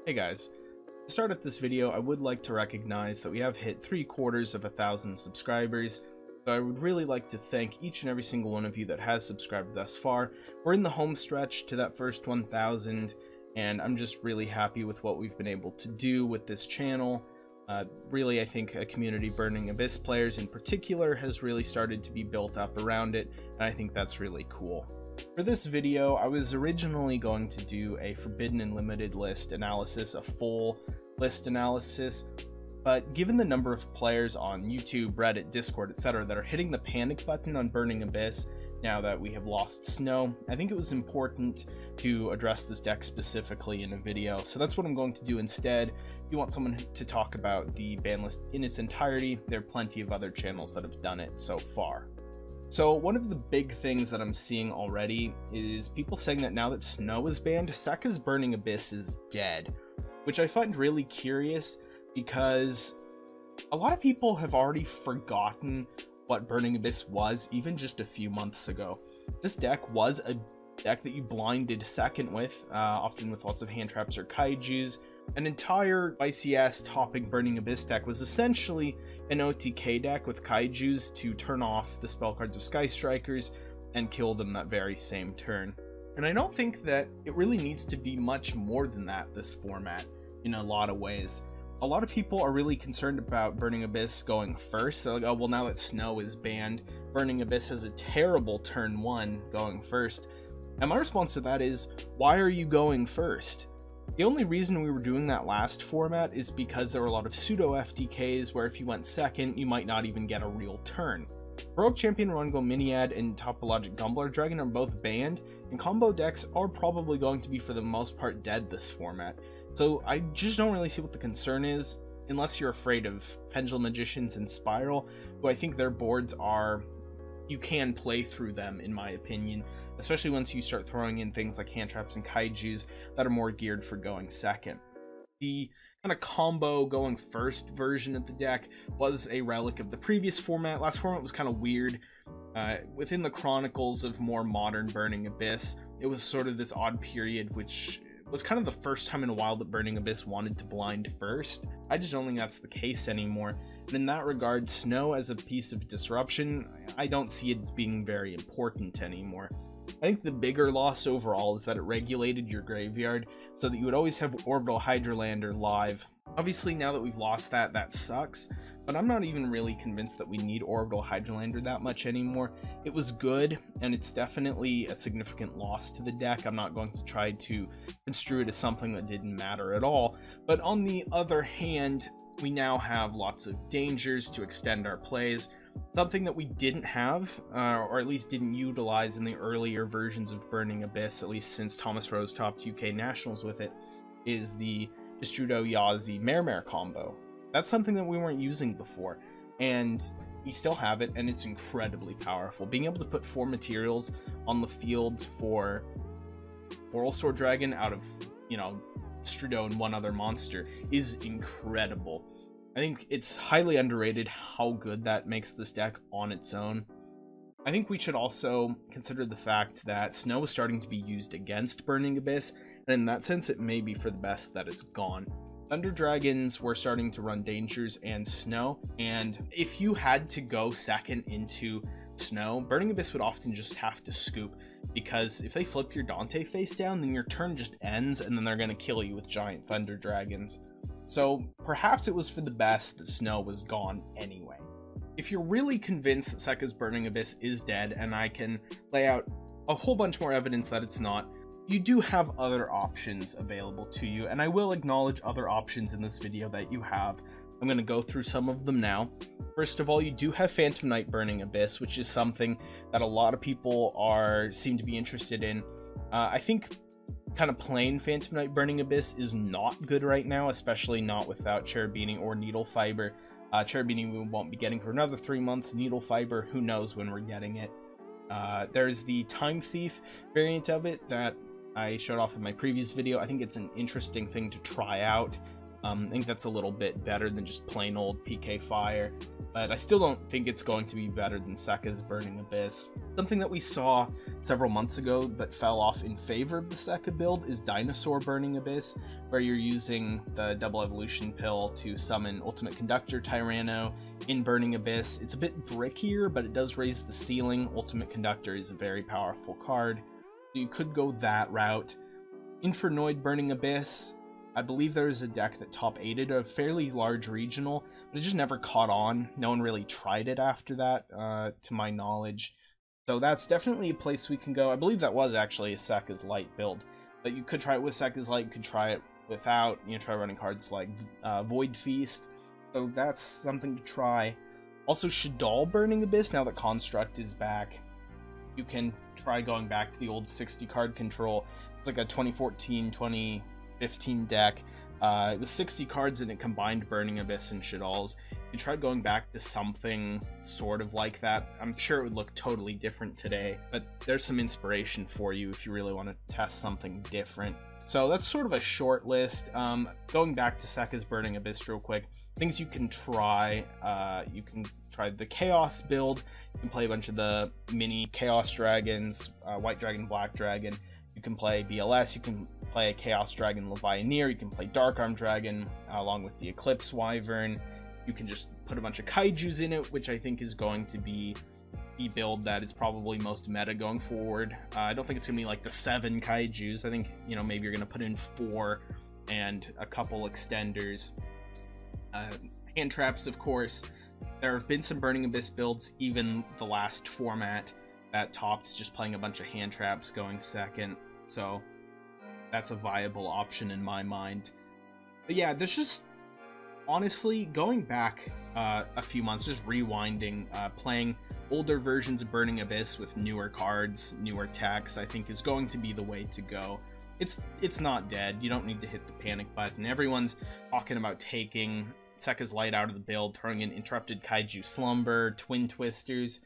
Hey guys, to start up this video, I would like to recognize that we have hit 3/4 subscribers, so I would really like to thank each and every single one of you that has subscribed thus far. We're in the home stretch to that first 1,000, and I'm just really happy with what we've been able to do with this channel. Really, I think a community Burning Abyss players in particular has really started to be built up around it, and I think that's really cool. For this video, I was originally going to do a Forbidden and Limited list analysis, a full list analysis, but given the number of players on YouTube, Reddit, Discord, etc. that are hitting the panic button on Burning Abyss now that we have lost Snow, I think it was important to address this deck specifically in a video. So that's what I'm going to do instead. If you want someone to talk about the ban list in its entirety, there are plenty of other channels that have done it so far. So one of the big things that I'm seeing already is people saying that now that Snow is banned, Sekka's Burning Abyss is dead, which I find really curious because a lot of people have already forgotten what Burning Abyss was even just a few months ago. This deck was a deck that you blinded second with, often with lots of hand traps or kaijus. An entire ICS topping Burning Abyss deck was essentially an OTK deck with kaijus to turn off the spell cards of Sky Strikers and kill them that very same turn. And I don't think that it really needs to be much more than that, this format, in a lot of ways. A lot of people are really concerned about Burning Abyss going first. They're like, oh, well, now that Snow is banned, Burning Abyss has a terrible turn 1 going first. And my response to that is, why are you going first? The only reason we were doing that last format is because there were a lot of pseudo FTKs where if you went second, you might not even get a real turn. Heroic Champion Rongo Miniad and Topologic Gumbler Dragon are both banned, and combo decks are probably going to be for the most part dead this format. So I just don't really see what the concern is, unless you're afraid of Pendulum Magicians and Spiral, who I think their boards are, you can play through them in my opinion, especially once you start throwing in things like hand traps and kaijus that are more geared for going second. The kind of combo going first version of the deck was a relic of the previous format. Last format was kind of weird. Within the chronicles of more modern Burning Abyss, it was sort of this odd period which was kind of the first time in a while that Burning Abyss wanted to blind first. I just don't think that's the case anymore. And in that regard, Snow as a piece of disruption, I don't see it as being very important anymore. I think the bigger loss overall is that it regulated your graveyard so that you would always have Orbital Hydralander live. Obviously, now that we've lost that, that sucks, but I'm not even really convinced that we need Orbital Hydralander that much anymore. It was good, and it's definitely a significant loss to the deck. I'm not going to try to construe it as something that didn't matter at all, but on the other hand, we now have lots of dangers to extend our plays. Something that we didn't have, or at least didn't utilize in the earlier versions of Burning Abyss, at least since Thomas Rose topped UK Nationals with it, is the Destrudo Yazi Mare combo. That's something that we weren't using before, and we still have it, and it's incredibly powerful. Being able to put 4 materials on the field for Oral Sword Dragon out of, you know, Destrudo and one other monster is incredible. I think it's highly underrated how good that makes this deck on its own. I think we should also consider the fact that Snow is starting to be used against Burning Abyss, and in that sense it may be for the best that it's gone. Thunder Dragons were starting to run dangers and Snow, and if you had to go second into Snow, Burning Abyss would often just have to scoop, because if they flip your Dante face down, then your turn just ends and then they're going to kill you with giant Thunder Dragons. So perhaps it was for the best that Snow was gone anyway. If you're really convinced that Sekka's Burning Abyss is dead, and I can lay out a whole bunch more evidence that it's not, you do have other options available to you, and I will acknowledge other options in this video that you have. I'm going to go through some of them now. First of all, you do have Phantom Knight Burning Abyss, which is something that a lot of people seem to be interested in. I think kind of plain Phantom Knight Burning Abyss is not good right now, especially not without Cherubini or Needle Fiber. Cherubini we won't be getting for another 3 months. Needle Fiber, who knows when we're getting it. There's the Time Thief variant of it that I showed off in my previous video. I think it's an interesting thing to try out. I think that's a little bit better than just plain old PK Fire, but I still don't think it's going to be better than Sekka's Burning Abyss. Something that we saw several months ago but fell off in favor of the Sekka build is Dinosaur Burning Abyss, where you're using the double evolution pill to summon Ultimate Conductor Tyranno in Burning Abyss. It's a bit brickier, but it does raise the ceiling. Ultimate Conductor is a very powerful card, so you could go that route. Infernoid Burning Abyss, I believe there was a deck that top 8'd a fairly large regional, but it just never caught on. No one really tried it after that, to my knowledge. So that's definitely a place we can go. I believe that was actually a Sekka's Light build, but you could try it with Sekka's Light, you could try it without, try running cards like Void Feast. So that's something to try. Also, Shaddoll Burning Abyss, now that Construct is back, you can try going back to the old 60 card control. It's like a 2014-2015 deck. It was 60 cards and it combined Burning Abyss and Shaddolls. You tried going back to something sort of like that. I'm sure it would look totally different today, but there's some inspiration for you if you really want to test something different. So that's sort of a short list. Going back to Sekka's Burning Abyss real quick, things you can try. You can try the Chaos build. You can play a bunch of the mini Chaos Dragons, White Dragon, Black Dragon. You can play BLS, you can play a Chaos Dragon Levianeer, you can play Dark Arm Dragon along with the Eclipse Wyvern. You can just put a bunch of Kaijus in it, which I think is going to be the build that is probably most meta going forward. I don't think it's going to be like the 7 Kaijus. I think, maybe you're going to put in 4 and a couple extenders. Hand traps, of course. There have been some Burning Abyss builds, even the last format, that topped just playing a bunch of hand traps going second, so that's a viable option in my mind. But yeah, there's just, honestly, going back a few months, just rewinding, playing older versions of Burning Abyss with newer cards, newer techs, I think is going to be the way to go. It's not dead. You don't need to hit the panic button. Everyone's talking about taking Sekka's Light out of the build, throwing in Interrupted Kaiju Slumber, Twin Twisters.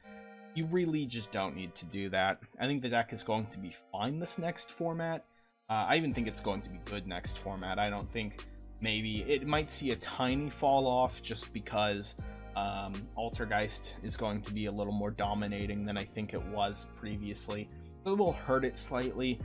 You really just don't need to do that. I think the deck is going to be fine this next format. I even think it's going to be good next format. I don't think maybe it might see a tiny fall off just because Altergeist is going to be a little more dominating than I think it was previously. It will hurt it slightly.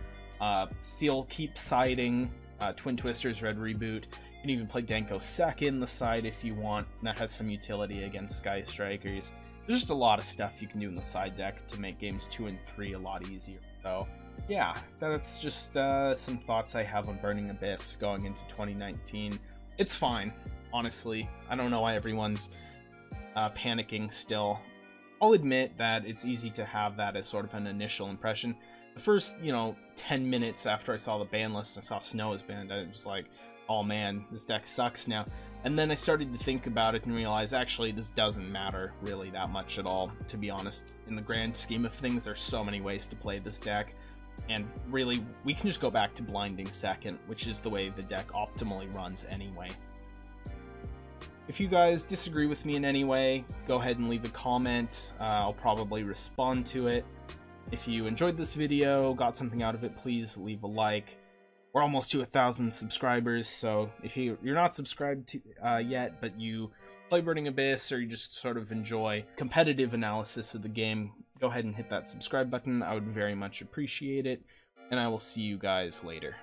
Still keep siding. Twin Twisters, Red Reboot. You can even play Denko second the side if you want. That has some utility against Sky Strikers. There's just a lot of stuff you can do in the side deck to make games 2 and 3 a lot easier. So yeah, that's just some thoughts I have on Burning Abyss going into 2019. It's fine, honestly. I don't know why everyone's panicking still. I'll admit that it's easy to have that as sort of an initial impression. The first, 10 minutes after I saw the ban list and I saw Snow was banned, I was like, oh man, this deck sucks now. And then I started to think about it and realize, actually, this doesn't matter really that much at all, to be honest. In the grand scheme of things, there's so many ways to play this deck. And really, we can just go back to Blinding Second, which is the way the deck optimally runs anyway. If you guys disagree with me in any way, go ahead and leave a comment. I'll probably respond to it. If you enjoyed this video, got something out of it, please leave a like. We're almost to 1,000 subscribers, so if you're not subscribed to, yet, but you play Burning Abyss or you just sort of enjoy competitive analysis of the game, go ahead and hit that subscribe button. I would very much appreciate it, and I will see you guys later.